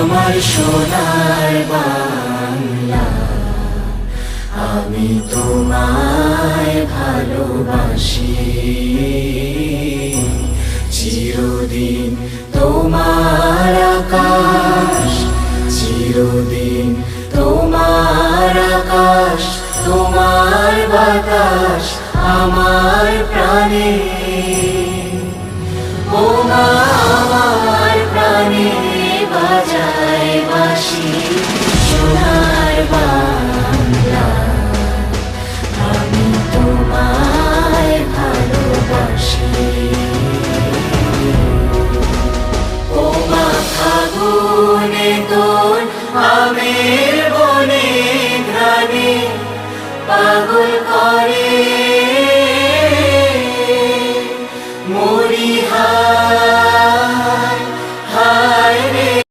আমার সোনার বাংলা, আমি তোমায় ভালোবাসি। চিরদিন তোমার আকাশ, চিরদিন তোমার আকাশ, তোমার বাতাস আমার প্রাণে। ও মা আমার প্রাণে বাজায় বাঁশি।